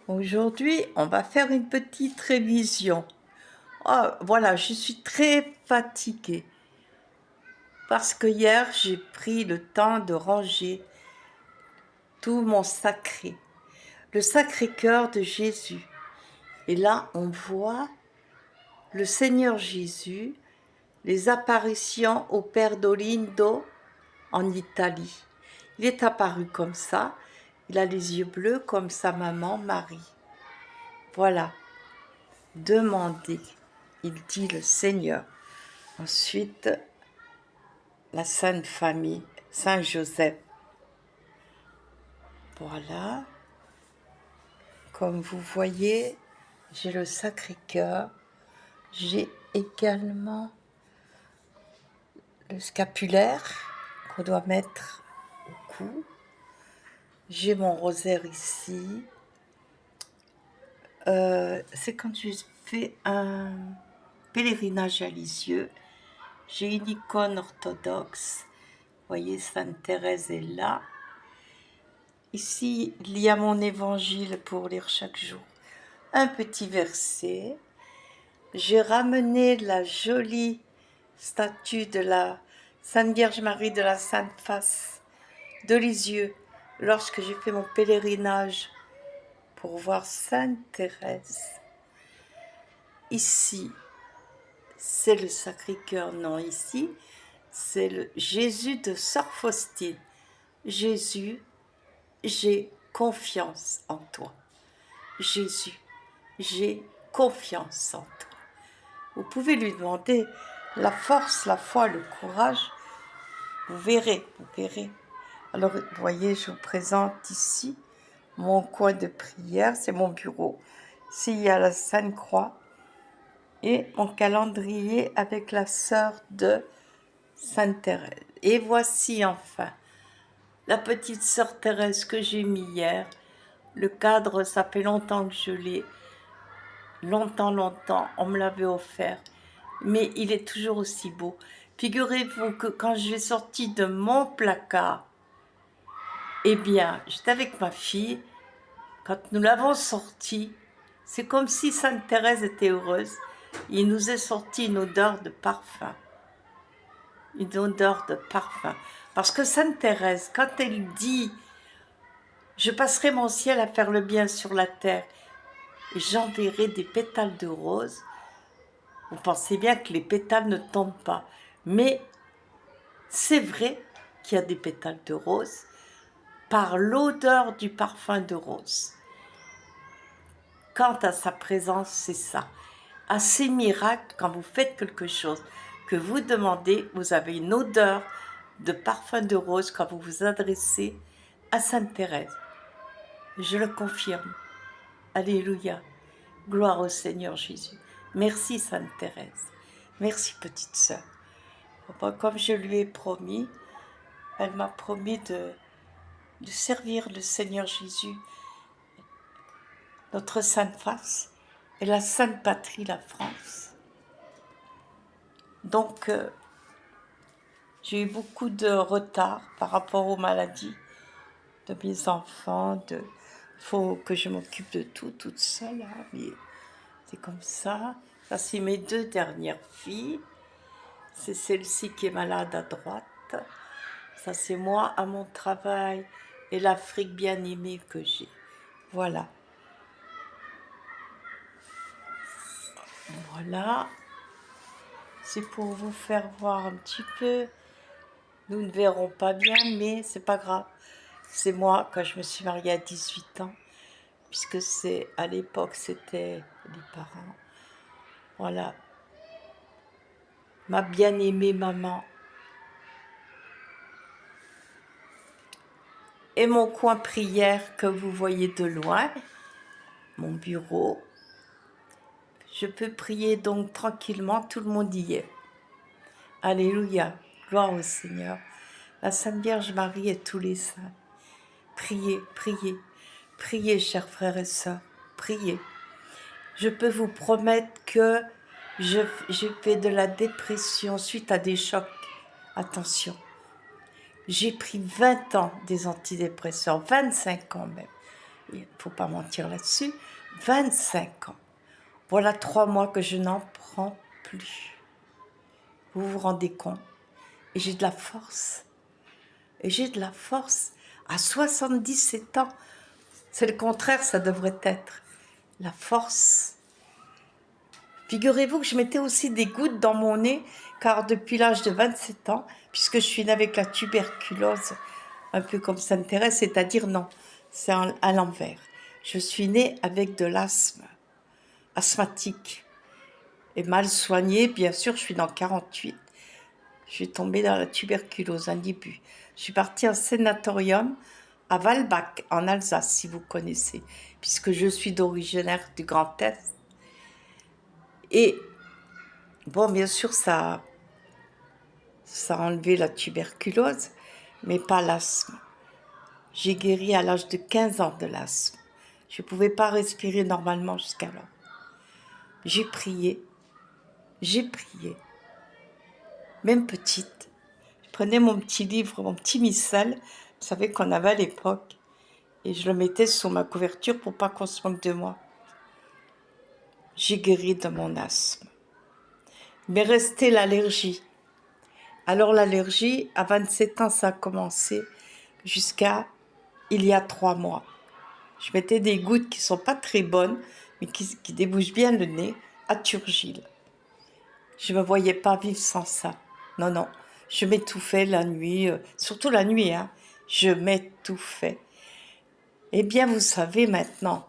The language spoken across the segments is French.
Aujourd'hui, on va faire une petite révision. Oh, voilà, je suis très fatiguée parce que hier, j'ai pris le temps de ranger tout mon sacré, le Sacré-Cœur de Jésus. Et là, on voit le Seigneur Jésus, les apparitions au Père d'Olindo en Italie. Il est apparu comme ça, il a les yeux bleus comme sa maman Marie. Voilà. Demandez, il dit le Seigneur. Ensuite, la Sainte Famille, Saint Joseph. Voilà. Comme vous voyez, j'ai le Sacré-Cœur. J'ai également le scapulaire qu'on doit mettre au cou. J'ai mon rosaire ici. C'est quand je fais un pèlerinage à Lisieux. J'ai une icône orthodoxe. Vous voyez, Sainte Thérèse est là. Ici, il y a mon évangile pour lire chaque jour. Un petit verset. J'ai ramené la jolie statue de la Sainte Vierge Marie de la Sainte Face de Lisieux lorsque j'ai fait mon pèlerinage pour voir Sainte Thérèse. Ici, c'est le Sacré-Cœur. Non, ici, c'est le Jésus de Sœur Faustine. Jésus, j'ai confiance en toi. Jésus, j'ai confiance en toi. Vous pouvez lui demander la force, la foi, le courage. Vous verrez, vous verrez. Alors, vous voyez, je vous présente ici mon coin de prière, c'est mon bureau. Ici, il y a la Sainte Croix et mon calendrier avec la sœur de Sainte Thérèse. Et voici enfin la petite sœur Thérèse que j'ai mis hier. Le cadre, ça fait longtemps que je l'ai. Longtemps, on me l'avait offert. Mais il est toujours aussi beau. Figurez-vous que quand je l'ai sorti de mon placard, eh bien, j'étais avec ma fille. Quand nous l'avons sorti, c'est comme si Sainte Thérèse était heureuse. Il nous est sorti une odeur de parfum. Une odeur de parfum. Parce que Sainte Thérèse, quand elle dit « Je passerai mon ciel à faire le bien sur la terre et j'enverrai des pétales de rose », vous pensez bien que les pétales ne tombent pas. Mais c'est vrai qu'il y a des pétales de rose par l'odeur du parfum de rose. Quant à sa présence, c'est ça. À ces miracles, quand vous faites quelque chose, que vous demandez, vous avez une odeur de parfum de rose quand vous vous adressez à Sainte Thérèse. Je le confirme. Alléluia. Gloire au Seigneur Jésus. Merci Sainte Thérèse. Merci petite sœur. Comme je lui ai promis, elle m'a promis de servir le Seigneur Jésus, notre Sainte Face et la Sainte Patrie, la France. Donc, j'ai eu beaucoup de retard par rapport aux maladies de mes enfants. Il faut que je m'occupe de tout toute seule, hein, mais c'est comme ça. Ça, c'est mes deux dernières filles. C'est celle-ci qui est malade à droite. Ça, c'est moi à mon travail et l'Afrique bien-aimée que j'ai. Voilà. Voilà. C'est pour vous faire voir un petit peu. Nous ne verrons pas bien, mais c'est pas grave. C'est moi, quand je me suis mariée à 18 ans, puisque à l'époque, c'était les parents. Voilà. Ma bien-aimée maman. Et mon coin prière que vous voyez de loin, mon bureau. Je peux prier donc tranquillement, tout le monde y est. Alléluia, gloire au Seigneur. La Sainte Vierge Marie et tous les saints. Priez, priez, priez, chers frères et sœurs, priez. Je peux vous promettre que j'ai fait de la dépression suite à des chocs. Attention, j'ai pris 20 ans des antidépresseurs, 25 ans même. il ne faut pas mentir là-dessus, 25 ans. Voilà 3 mois que je n'en prends plus. Vous vous rendez compte? Et j'ai de la force. Et j'ai de la force. À 77 ans, c'est le contraire, ça devrait être. La force. Figurez-vous que je mettais aussi des gouttes dans mon nez, car depuis l'âge de 27 ans, puisque je suis née avec la tuberculose, un peu comme Sainte Thérèse, c'est-à-dire non, c'est à l'envers. Je suis née avec de l'asthme, asthmatique, et mal soignée, bien sûr, je suis dans 48. Je suis tombée dans la tuberculose, un début. Je suis partie en sanatorium à Walbach, en Alsace, si vous connaissez, puisque je suis d'originaire du Grand Est. Et bon, bien sûr, ça a enlevé la tuberculose, mais pas l'asthme. J'ai guéri à l'âge de 15 ans de l'asthme. Je ne pouvais pas respirer normalement jusqu'alors. J'ai prié, même petite. Je prenais mon petit livre, mon petit missel, vous savez qu'on avait à l'époque, et je le mettais sur ma couverture pour pas qu'on se moque de moi. J'ai guéri de mon asthme. Mais restait l'allergie. Alors l'allergie, à 27 ans, ça a commencé jusqu'à il y a 3 mois. Je mettais des gouttes qui sont pas très bonnes, mais qui débouchent bien le nez, à Turgile. Je ne me voyais pas vivre sans ça. Non, non. Je m'étouffais la nuit, surtout la nuit, hein. Je m'étouffais. Eh bien, vous savez maintenant,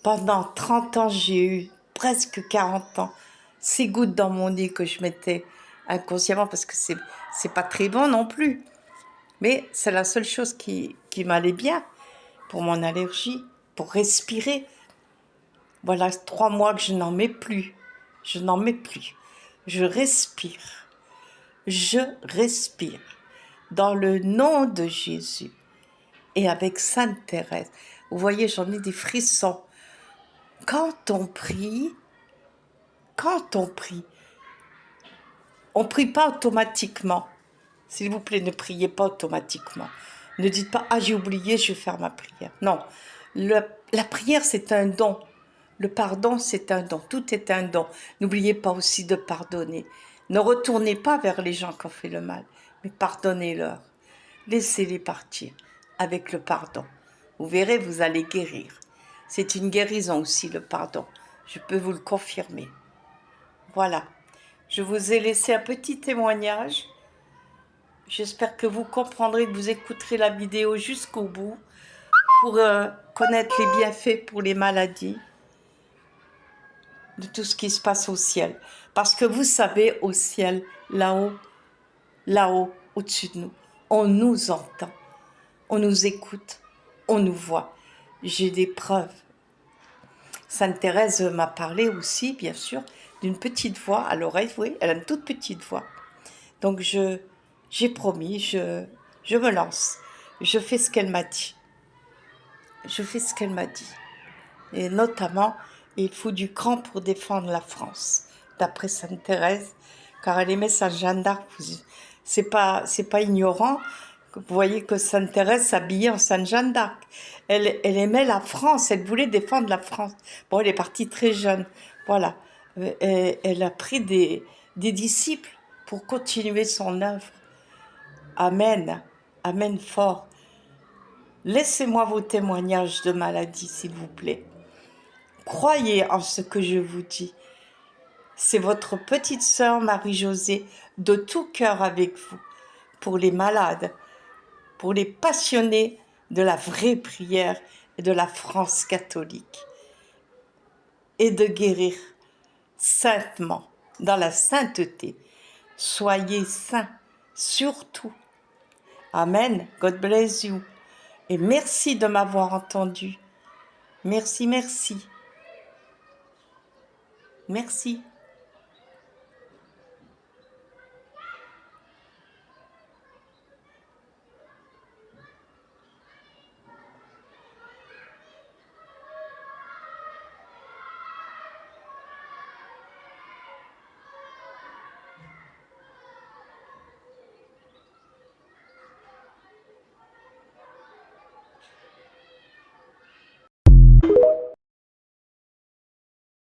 pendant 30 ans, j'ai eu presque 40 ans, ces gouttes dans mon nez que je mettais inconsciemment, parce que c'est pas très bon non plus. Mais c'est la seule chose qui m'allait bien pour mon allergie, pour respirer. Voilà 3 mois que je n'en mets plus. Je n'en mets plus. Je respire. Je respire. Dans le nom de Jésus. Et avec Sainte Thérèse. Vous voyez, j'en ai des frissons. Quand on prie, on ne prie pas automatiquement. S'il vous plaît, ne priez pas automatiquement. Ne dites pas « Ah, j'ai oublié, je vais faire ma prière ». Non, la prière, c'est un don. Le pardon, c'est un don. Tout est un don. N'oubliez pas aussi de pardonner. Ne retournez pas vers les gens qui ont fait le mal, mais pardonnez-leur. Laissez-les partir avec le pardon. Vous verrez, vous allez guérir. C'est une guérison aussi, le pardon. Je peux vous le confirmer. Voilà. Je vous ai laissé un petit témoignage. J'espère que vous comprendrez, que vous écouterez la vidéo jusqu'au bout pour connaître les bienfaits pour les maladies de tout ce qui se passe au ciel. Parce que vous savez, au ciel, là-haut, au-dessus de nous, on nous entend, on nous écoute, on nous voit. J'ai des preuves. Sainte Thérèse m'a parlé aussi, bien sûr, d'une petite voix à l'oreille. Oui, elle a une toute petite voix. Donc j'ai promis, je me lance. Je fais ce qu'elle m'a dit. Je fais ce qu'elle m'a dit. Et notamment, il faut du cran pour défendre la France, d'après Sainte Thérèse, car elle aimait Sainte Jeanne d'Arc. C'est pas ignorant. Vous voyez que Sainte Thérèse s'habillait en Sainte Jeanne d'Arc. Elle aimait la France, elle voulait défendre la France. Bon, elle est partie très jeune, voilà. Elle a pris des disciples pour continuer son œuvre. Amen, amen fort. Laissez-moi vos témoignages de maladie, s'il vous plaît. Croyez en ce que je vous dis. C'est votre petite sœur Marie-Josée, de tout cœur avec vous, pour les malades, pour les passionnés de la vraie prière et de la France catholique, et de guérir saintement, dans la sainteté. Soyez saints, surtout. Amen. God bless you. Et merci de m'avoir entendu. Merci, merci. Merci.